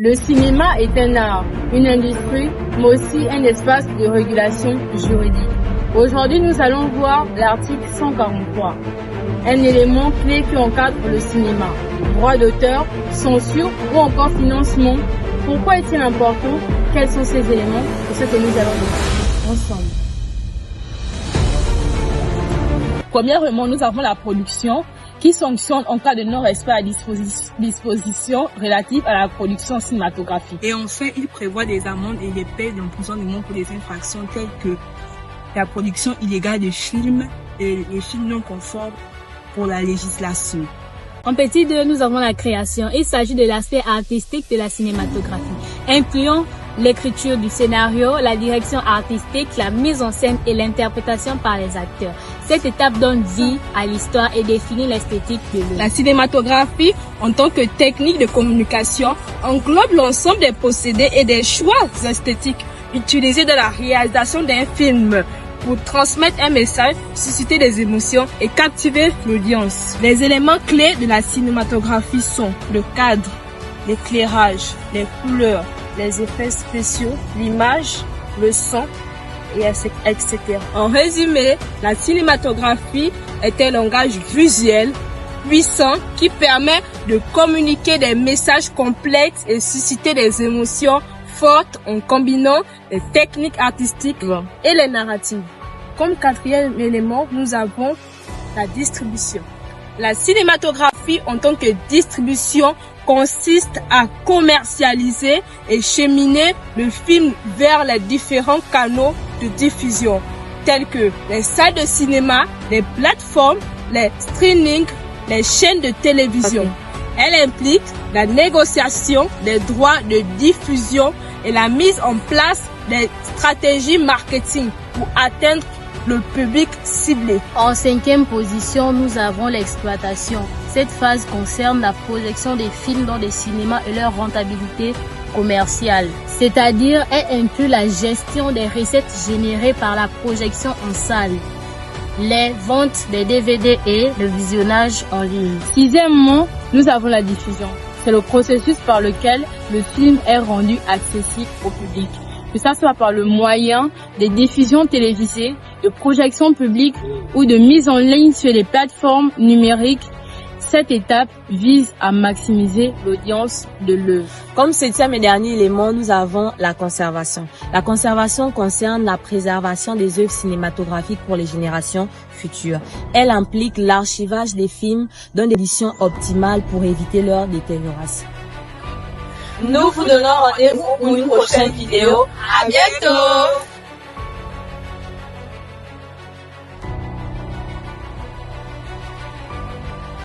Le cinéma est un art, une industrie, mais aussi un espace de régulation juridique. Aujourd'hui, nous allons voir l'article 143, un élément clé qui encadre le cinéma. Droit d'auteur, censure ou encore financement. Pourquoi est-il important? Quels sont ces éléments? C'est ce que nous allons voir ensemble. Premièrement, nous avons la production qui sanctionne en cas de non-respect à dispositions relatives à la production cinématographique. Et enfin, il prévoit des amendes et des peines d'emprisonnement pour des infractions telles que la production illégale de films et les films non conformes pour la législation. En petit 2, nous avons la création. Il s'agit de l'aspect artistique de la cinématographie, incluant l'écriture du scénario, la direction artistique, la mise en scène et l'interprétation par les acteurs. Cette étape donne vie à l'histoire et définit l'esthétique de l'œuvre. La cinématographie, en tant que technique de communication, englobe l'ensemble des procédés et des choix esthétiques utilisés dans la réalisation d'un film pour transmettre un message, susciter des émotions et captiver l'audience. Les éléments clés de la cinématographie sont le cadre, l'éclairage, les couleurs, les effets spéciaux, l'image, le son, etc. En résumé, la cinématographie est un langage visuel puissant qui permet de communiquer des messages complexes et susciter des émotions fortes en combinant les techniques artistiques et les narratives. Comme quatrième élément, nous avons la distribution. La cinématographie en tant que distribution consiste à commercialiser et cheminer le film vers les différents canaux de diffusion, tels que les salles de cinéma, les plateformes, les streamings, les chaînes de télévision. Elle implique la négociation des droits de diffusion et la mise en place des stratégies marketing pour atteindre le public ciblé. En cinquième position, nous avons l'exploitation. Cette phase concerne la projection des films dans des cinémas et leur rentabilité commerciale. C'est-à-dire, elle inclut la gestion des recettes générées par la projection en salle, les ventes des DVD et le visionnage en ligne. Sixièmement, nous avons la diffusion. C'est le processus par lequel le film est rendu accessible au public, que ça soit par le moyen des diffusions télévisées, de projection publique ou de mise en ligne sur les plateformes numériques. Cette étape vise à maximiser l'audience de l'œuvre. Comme septième et dernier élément, nous avons la conservation. La conservation concerne la préservation des œuvres cinématographiques pour les générations futures. Elle implique l'archivage des films dans des conditions optimales pour éviter leur détérioration. Nous vous donnons rendez-vous pour une prochaine vidéo. À bientôt!